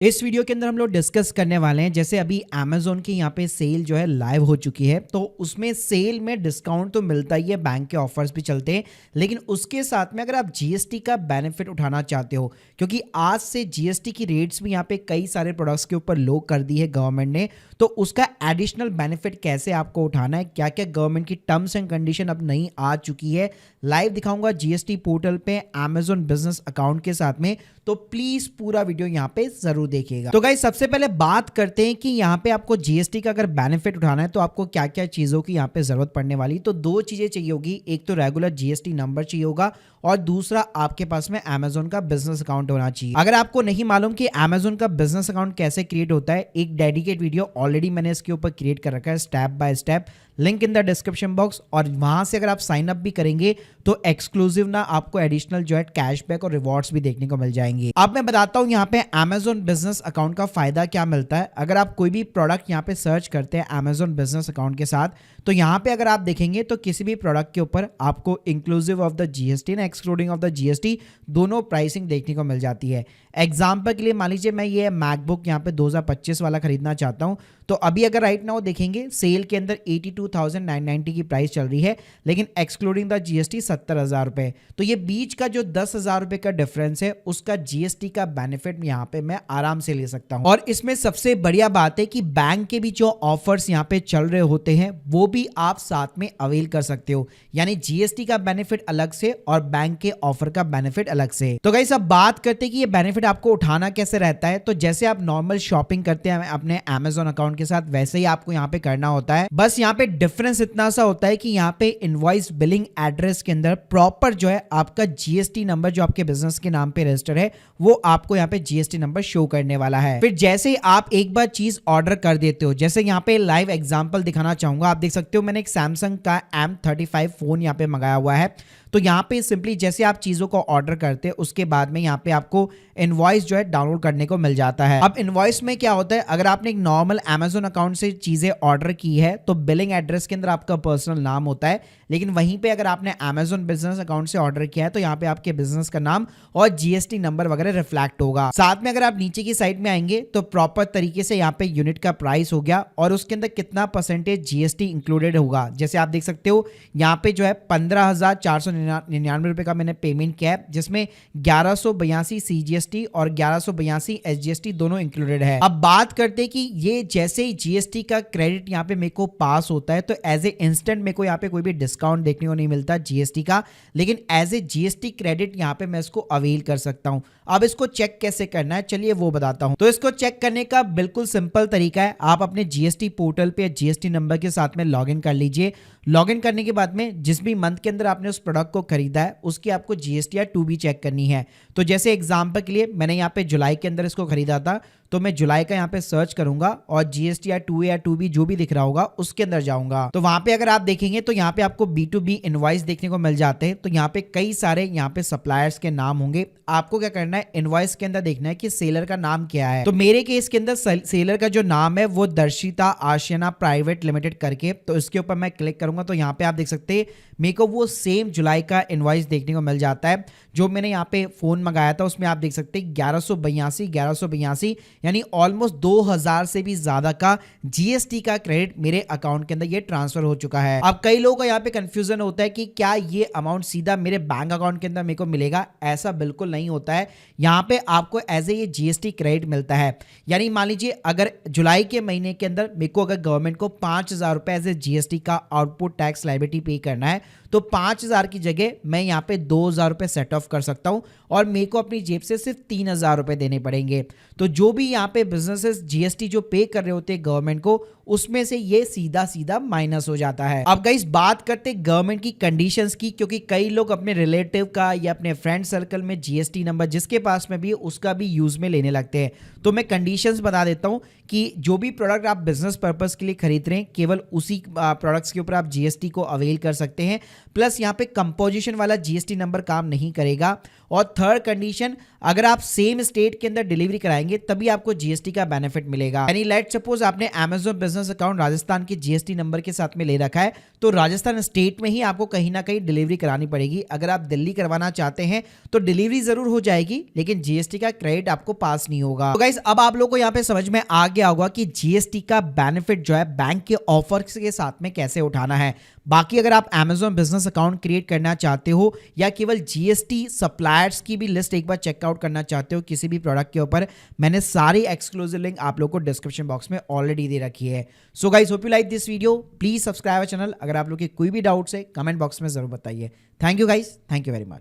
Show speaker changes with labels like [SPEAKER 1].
[SPEAKER 1] इस वीडियो के अंदर हम लोग डिस्कस करने वाले हैं जैसे अभी Amazon की यहाँ पे सेल जो है लाइव हो चुकी है। तो उसमें सेल में डिस्काउंट तो मिलता ही है, बैंक के ऑफर्स भी चलते हैं, लेकिन उसके साथ में अगर आप जीएसटी का बेनिफिट उठाना चाहते हो, क्योंकि आज से जीएसटी की रेट्स भी यहाँ पे कई सारे प्रोडक्ट्स के ऊपर लो कर दी है गवर्नमेंट ने, तो उसका एडिशनल बेनिफिट कैसे आपको उठाना है, क्या क्या गवर्नमेंट की टर्म्स एंड कंडीशन अब नई आ चुकी है, लाइव दिखाऊंगा जीएसटी पोर्टल पे Amazon बिजनेस अकाउंट के साथ में। तो प्लीज पूरा वीडियो यहाँ पे जरूर देखिएगा। तो गाइस सबसे पहले बात करते हैं कि यहाँ पे आपको जीएसटी का अगर बेनिफिट उठाना है तो आपको क्या क्या चीजों की यहाँ पे जरूरत पड़ने वाली। तो दो चीजें चाहिए होगी, एक तो रेगुलर जीएसटी नंबर चाहिए होगा और दूसरा आपके पास में Amazon का बिजनेस अकाउंट होना चाहिए। अगर आपको नहीं मालूम कि Amazon का बिजनेस अकाउंट कैसे क्रिएट होता है, एक डेडिकेट वीडियो ऑलरेडी मैंने इसके ऊपर क्रिएट कर रखा है step by step, link in the description box. और वहां से अगर आप साइन अप भी करेंगे तो एक्सक्लूसिव ना आपको एडिशनल जो है कैशबैक और रिवॉर्ड्स भी देखने को मिल जाएंगे। अब मैं बताता हूं यहाँ पे Amazon बिजनेस अकाउंट का फायदा क्या मिलता है। अगर आप कोई भी प्रोडक्ट यहाँ पे सर्च करते हैं Amazon बिजनेस अकाउंट के साथ, तो यहाँ पे अगर आप देखेंगे तो किसी भी प्रोडक्ट के ऊपर आपको इंक्लूसिव ऑफ द जीएसटी ना एक्सक्लूडिंग ऑफ द जीएसटी दोनों प्राइसिंग देखने को मिल जाती है। एग्जाम्पल के लिए मान लीजिए मैं ये मैकबुक यहाँ पे 2025 वाला खरीदना चाहता हूँ, तो अभी अगर राइट नाउ देखेंगे सेल के अंदर 82,990 की प्राइस चल रही है, लेकिन एक्सक्लूडिंग द जीएसटी 70,000 रुपए। तो ये बीच का जो 10,000 रुपए का डिफरेंस है उसका जीएसटी का बेनिफिट यहाँ पे मैं आराम से ले सकता हूँ। और इसमें सबसे बढ़िया बात है कि बैंक के भी जो ऑफर्स यहाँ पे चल रहे होते हैं वो भी आप साथ में अवेल कर सकते हो, यानी जीएसटी का बेनिफिट अलग से और बैंक के ऑफर का बेनिफिट अलग से। तो गाइस अब बात करते हैं कि ये बेनिफिट आपको उठाना कैसे रहता है। तो जैसे आप नॉर्मल शॉपिंग करते हैं अपने Amazon अकाउंट के साथ, वैसे ही आपको यहाँ पे करना होता है। बस यहाँ पे डिफरेंस इतना सा होता है कि यहाँ पे इनवॉइस बिलिंग एड्रेस के अंदर प्रॉपर जो है आपका जीएसटी नंबर जो आपके बिजनेस के नाम पे रजिस्टर है वो आपको यहाँ पे जीएसटी नंबर शो करने वाला है। फिर जैसे ही आप एक बार चीज ऑर्डर कर देते हो, जैसे यहाँ पे लाइव एग्जांपल दिखाना चाहूंगा, आप देख सकते हो मैंने एक सैमसंग का M35 फोन यहाँ पे मंगाया हुआ है। तो यहाँ पे सिंपली जैसे आप चीजों को ऑर्डर करते हैं उसके बाद में यहाँ पे आपको इनवॉइस जो है डाउनलोड करने को मिल जाता है। अब इनवॉइस में क्या होता है, अगर आपने एक नॉर्मल Amazon अकाउंट से चीजें ऑर्डर की है तो बिलिंग एड्रेस के अंदर आपका पर्सनल नाम होता है, लेकिन वहीं पे अगर आपने Amazon बिजनेस अकाउंट से ऑर्डर किया है तो यहाँ पे आपके बिजनेस का नाम और जीएसटी नंबर वगैरह रिफ्लेक्ट होगा। साथ में अगर आप नीचे की साइड में आएंगे तो प्रॉपर तरीके से यहाँ पे यूनिट का प्राइस हो गया और उसके अंदर कितना परसेंटेज जीएसटी इंक्लूडेड होगा। जैसे आप देख सकते हो यहाँ पे जो है 15,499 रुपए का मैंने पेमेंट किया है, जिसमें 1182 सीजीएसटी और 1182 एसजीएसटी दोनों इंक्लूडेड है। अब बात करते हैं कि ये जैसे ही जीएसटी का क्रेडिट यहाँ पे मेरे को पास होता है तो एज ए इंस्टेंट मेरे को यहाँ पे कोई भी डिस्काउंट देखने को नहीं मिलता जीएसटी का, लेकिन एज ए जीएसटी क्रेडिट यहाँ पे मैं इसको अवेल कर सकता हूँ। अब इसको चेक कैसे करना है चलिए वो बताता हूँ। तो इसको चेक करने का बिल्कुल सिंपल तरीका है, आप अपने जीएसटी पोर्टल पे जीएसटी नंबर के साथ में लॉगिन कर लीजिए। लॉगिन करने के बाद में जिस भी मंथ के अंदर आपने उस प्रोडक्ट को खरीदा है उसकी आपको जीएसटी या 2B चेक करनी है। तो जैसे एग्जांपल के लिए मैंने यहाँ पे जुलाई के अंदर इसको खरीदा था, तो मैं जुलाई का यहाँ पे सर्च करूंगा और जीएसटी या 2A या 2B जो भी दिख रहा होगा उसके अंदर जाऊंगा। तो वहां पे अगर आप देखेंगे तो यहाँ पे आपको B2B इनवॉइस देखने को मिल जाते हैं। तो यहाँ पे कई सारे यहाँ पे सप्लायर्स के नाम होंगे, आपको क्या करना है इनवॉइस के अंदर देखना है कि सेलर का नाम क्या है। तो मेरे केस के अंदर सेलर का जो नाम है वो दर्शिता आशियाना प्राइवेट लिमिटेड करके, तो इसके ऊपर मैं क्लिक करूंगा तो यहाँ पे आप देख सकते हैं मेरे को वो सेम जुलाई का इनवॉइस देखने को मिल जाता है जो मैंने यहाँ पे फोन मंगाया था। उसमें आप देख सकते हैं 1182 यानी ऑलमोस्ट 2000 से भी ज्यादा का जीएसटी का क्रेडिट मेरे अकाउंट के अंदर ये ट्रांसफर हो चुका है। अब कई लोगों को यहाँ पे कंफ्यूजन होता है कि क्या ये अमाउंट सीधा मेरे बैंक अकाउंट के अंदर मेरे को मिलेगा, ऐसा बिल्कुल नहीं होता है। यहाँ पे आपको एज ए ये जीएसटी क्रेडिट मिलता है, यानी मान लीजिए अगर जुलाई के महीने के अंदर मेरे को अगर गवर्नमेंट को 5,000 रुपए एज ए जीएसटी का आउटपुट टैक्स लायबिलिटी पे करना है तो 5,000 की जगह मैं यहाँ पे 2,000 रुपए सेट ऑफ कर सकता हूँ और मेरे को अपनी जेब से सिर्फ 3,000 रुपए देने पड़ेंगे। तो जो भी यहाँ पे बिजनेसेस जीएसटी जो पे कर रहे होते हैं गवर्नमेंट को, उसमें से ये सीधा सीधा माइनस हो जाता है। अब गाइस बात करते गवर्नमेंट की कंडीशंस की, क्योंकि कई लोग अपने रिलेटिव का या अपने फ्रेंड सर्कल में जीएसटी नंबर जिसके पास में भी उसका भी यूज में लेने लगते हैं। तो मैं कंडीशंस बता देता हूं कि जो भी प्रोडक्ट आप बिजनेस पर्पस के लिए खरीद रहे हैं केवल उसी प्रोडक्ट्स के ऊपर आप जीएसटी को अवेल कर सकते हैं। प्लस यहाँ पे कंपोजिशन वाला जीएसटी नंबर काम नहीं करेगा और थर्ड कंडीशन, अगर आप सेम स्टेट के अंदर डिलीवरी कराएंगे तभी आपको जीएसटी का बेनिफिट मिलेगा। यानी लेट सपोज आपने अमेजॉन बिजनेस अकाउंट राजस्थान के जीएसटी नंबर के साथ में ले रखा है, तो राजस्थान स्टेट में ही आपको कहीं ना कहीं डिलीवरी करानी पड़ेगी। अगर आप दिल्ली करवाना चाहते हैं तो डिलीवरी जरूर हो जाएगी, लेकिन जीएसटी का क्रेडिट आपको पास नहीं होगा। तो गाइस, अब आप लोग को यहाँ पे समझ में आ गया होगा कि जीएसटी का बेनिफिट जो है बैंक के ऑफर्स के साथ में कैसे उठाना है। बाकी अगर आप Amazon बिजनेस अकाउंट क्रिएट करना चाहते हो या केवल जीएसटी सप्लायर्स की भी लिस्ट एक बार चेकआउट करना चाहते हो किसी भी प्रोडक्ट के ऊपर, मैंने सारी एक्सक्लूसिव लिंक आप लोग को डिस्क्रिप्शन बॉक्स में ऑलरेडी दे रखी है। So guys, hope you like this video. Please subscribe channel. अगर आप लोग के कोई भी डाउट्स है कमेंट बॉक्स में जरूर बताइए। Thank you guys, thank you very much.